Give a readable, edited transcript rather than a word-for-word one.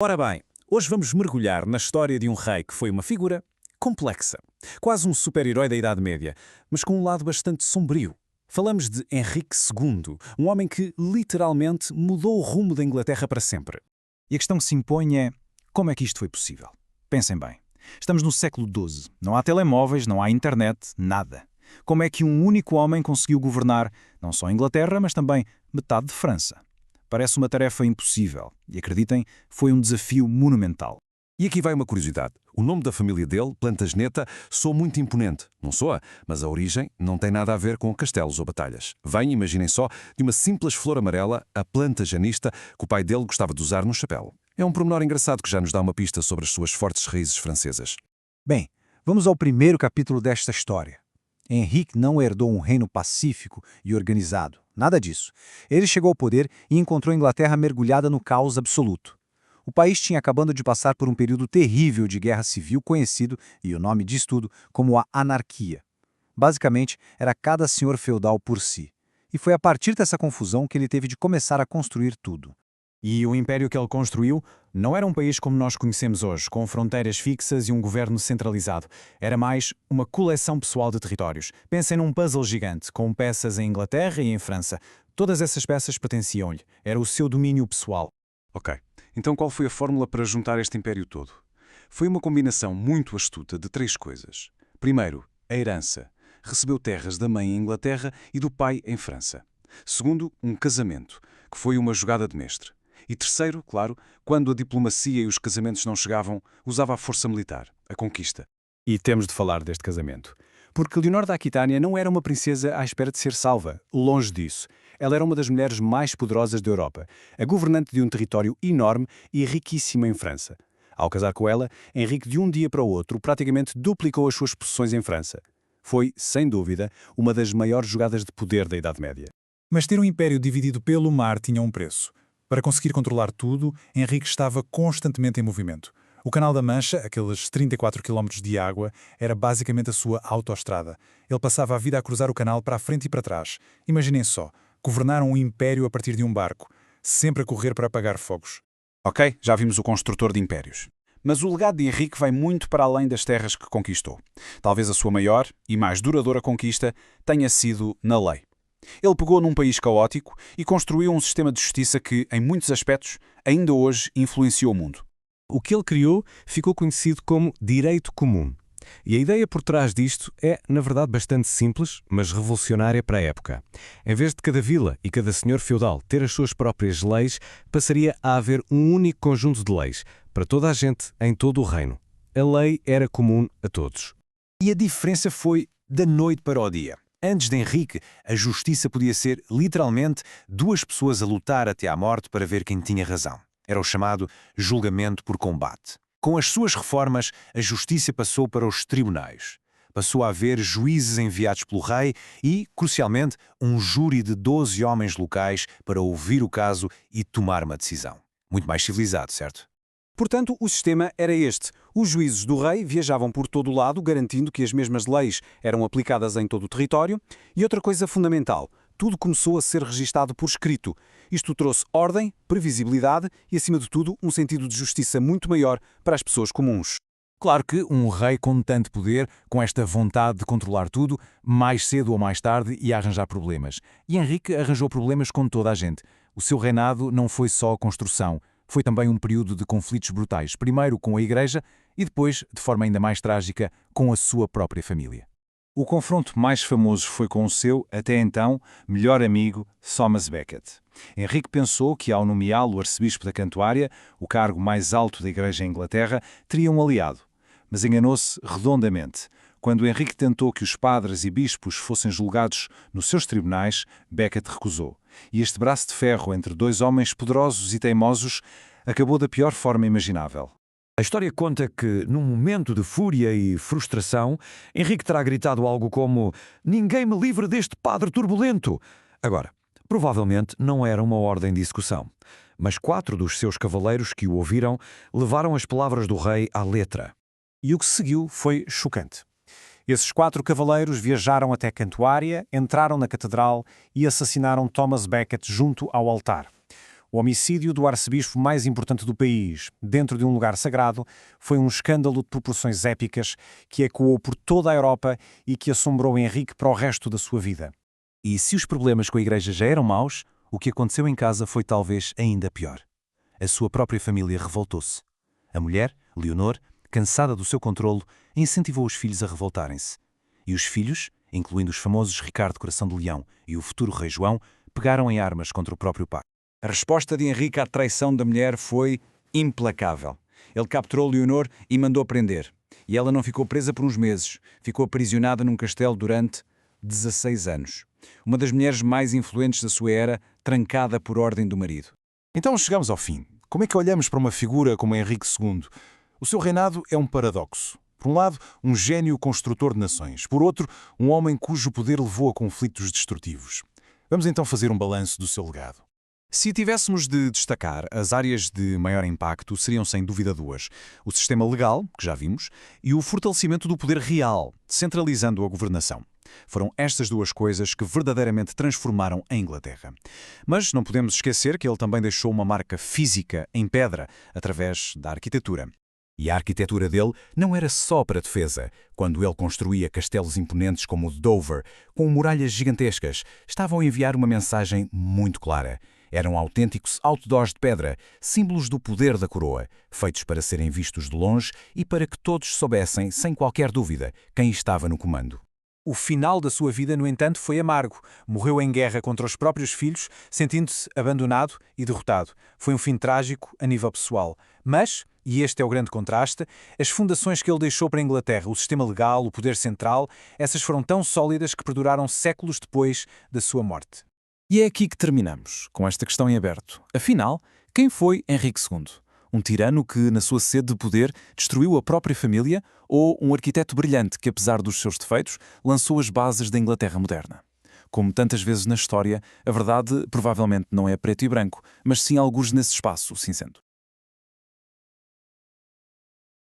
Ora bem, hoje vamos mergulhar na história de um rei que foi uma figura complexa, quase um super-herói da Idade Média, mas com um lado bastante sombrio. Falamos de Henrique II, um homem que literalmente mudou o rumo da Inglaterra para sempre. E a questão que se impõe é: como é que isto foi possível? Pensem bem. Estamos no século XII. Não há telemóveis, não há internet, nada. Como é que um único homem conseguiu governar não só a Inglaterra, mas também metade de França? Parece uma tarefa impossível. E acreditem, foi um desafio monumental. E aqui vai uma curiosidade. O nome da família dele, Plantageneta, soa muito imponente. Não soa, mas a origem não tem nada a ver com castelos ou batalhas. Vem, imaginem só, de uma simples flor amarela, a plantagenista, que o pai dele gostava de usar no chapéu. É um pormenor engraçado que já nos dá uma pista sobre as suas fortes raízes francesas. Bem, vamos ao primeiro capítulo desta história. Henrique não herdou um reino pacífico e organizado. Nada disso. Ele chegou ao poder e encontrou a Inglaterra mergulhada no caos absoluto. O país tinha acabado de passar por um período terrível de guerra civil conhecido, e o nome diz tudo, como a anarquia. Basicamente, era cada senhor feudal por si. E foi a partir dessa confusão que ele teve de começar a construir tudo. E o império que ele construiu não era um país como nós conhecemos hoje, com fronteiras fixas e um governo centralizado. Era mais uma coleção pessoal de territórios. Pensem num puzzle gigante, com peças em Inglaterra e em França. Todas essas peças pertenciam-lhe. Era o seu domínio pessoal. Ok, então qual foi a fórmula para juntar este império todo? Foi uma combinação muito astuta de três coisas. Primeiro, a herança. Recebeu terras da mãe em Inglaterra e do pai em França. Segundo, um casamento, que foi uma jogada de mestre. E terceiro, claro, quando a diplomacia e os casamentos não chegavam, usava a força militar, a conquista. E temos de falar deste casamento. Porque Leonor da Aquitânia não era uma princesa à espera de ser salva. Longe disso. Ela era uma das mulheres mais poderosas da Europa, a governante de um território enorme e riquíssimo em França. Ao casar com ela, Henrique de um dia para o outro praticamente duplicou as suas possessões em França. Foi, sem dúvida, uma das maiores jogadas de poder da Idade Média. Mas ter um império dividido pelo mar tinha um preço. Para conseguir controlar tudo, Henrique estava constantemente em movimento. O Canal da Mancha, aqueles 34 km de água, era basicamente a sua autoestrada. Ele passava a vida a cruzar o canal para a frente e para trás. Imaginem só, governar um império a partir de um barco, sempre a correr para apagar fogos. Ok, já vimos o construtor de impérios. Mas o legado de Henrique vai muito para além das terras que conquistou. Talvez a sua maior e mais duradoura conquista tenha sido na lei. Ele pegou num país caótico e construiu um sistema de justiça que, em muitos aspectos, ainda hoje influenciou o mundo. O que ele criou ficou conhecido como direito comum. E a ideia por trás disto é, na verdade, bastante simples, mas revolucionária para a época. Em vez de cada vila e cada senhor feudal ter as suas próprias leis, passaria a haver um único conjunto de leis, para toda a gente, em todo o reino. A lei era comum a todos. E a diferença foi da noite para o dia. Antes de Henrique, a justiça podia ser, literalmente, duas pessoas a lutar até à morte para ver quem tinha razão. Era o chamado julgamento por combate. Com as suas reformas, a justiça passou para os tribunais. Passou a haver juízes enviados pelo rei e, crucialmente, um júri de 12 homens locais para ouvir o caso e tomar uma decisão. Muito mais civilizado, certo? Portanto, o sistema era este. Os juízes do rei viajavam por todo o lado, garantindo que as mesmas leis eram aplicadas em todo o território. E outra coisa fundamental, tudo começou a ser registado por escrito. Isto trouxe ordem, previsibilidade e, acima de tudo, um sentido de justiça muito maior para as pessoas comuns. Claro que um rei com tanto poder, com esta vontade de controlar tudo, mais cedo ou mais tarde ia arranjar problemas. E Henrique arranjou problemas com toda a gente. O seu reinado não foi só a construção. Foi também um período de conflitos brutais, primeiro com a Igreja e depois, de forma ainda mais trágica, com a sua própria família. O confronto mais famoso foi com o seu, até então, melhor amigo, Thomas Becket. Henrique pensou que, ao nomeá-lo arcebispo da Cantuária, o cargo mais alto da Igreja em Inglaterra, teria um aliado. Mas enganou-se redondamente. Quando Henrique tentou que os padres e bispos fossem julgados nos seus tribunais, Becket recusou. E este braço de ferro entre dois homens poderosos e teimosos acabou da pior forma imaginável. A história conta que, num momento de fúria e frustração, Henrique terá gritado algo como "Ninguém me livre deste padre turbulento!". Agora, provavelmente não era uma ordem de execução, mas 4 dos seus cavaleiros que o ouviram levaram as palavras do rei à letra. E o que seguiu foi chocante. Esses 4 cavaleiros viajaram até Cantuária, entraram na catedral e assassinaram Thomas Becket junto ao altar. O homicídio do arcebispo mais importante do país, dentro de um lugar sagrado, foi um escândalo de proporções épicas que ecoou por toda a Europa e que assombrou Henrique para o resto da sua vida. E se os problemas com a igreja já eram maus, o que aconteceu em casa foi talvez ainda pior. A sua própria família revoltou-se. A mulher, Leonor, cansada do seu controlo, incentivou os filhos a revoltarem-se. E os filhos, incluindo os famosos Ricardo Coração de Leão e o futuro rei João, pegaram em armas contra o próprio pai. A resposta de Henrique à traição da mulher foi implacável. Ele capturou Leonor e mandou prender. E ela não ficou presa por uns meses. Ficou aprisionada num castelo durante 16 anos. Uma das mulheres mais influentes da sua era, trancada por ordem do marido. Então chegamos ao fim. Como é que olhamos para uma figura como Henrique II? O seu reinado é um paradoxo. Por um lado, um gênio construtor de nações. Por outro, um homem cujo poder levou a conflitos destrutivos. Vamos então fazer um balanço do seu legado. Se tivéssemos de destacar, as áreas de maior impacto seriam sem dúvida duas. O sistema legal, que já vimos, e o fortalecimento do poder real, centralizando a governação. Foram estas duas coisas que verdadeiramente transformaram a Inglaterra. Mas não podemos esquecer que ele também deixou uma marca física em pedra, através da arquitetura. E a arquitetura dele não era só para defesa. Quando ele construía castelos imponentes como o de Dover, com muralhas gigantescas, estavam a enviar uma mensagem muito clara. Eram autênticos outdoors de pedra, símbolos do poder da coroa, feitos para serem vistos de longe e para que todos soubessem, sem qualquer dúvida, quem estava no comando. O final da sua vida, no entanto, foi amargo. Morreu em guerra contra os próprios filhos, sentindo-se abandonado e derrotado. Foi um fim trágico a nível pessoal. Mas, e este é o grande contraste, as fundações que ele deixou para a Inglaterra, o sistema legal, o poder central, essas foram tão sólidas que perduraram séculos depois da sua morte. E é aqui que terminamos, com esta questão em aberto. Afinal, quem foi Henrique II? Um tirano que, na sua sede de poder, destruiu a própria família ou um arquiteto brilhante que, apesar dos seus defeitos, lançou as bases da Inglaterra moderna? Como tantas vezes na história, a verdade provavelmente não é preto e branco, mas sim algures nesse espaço cinzento.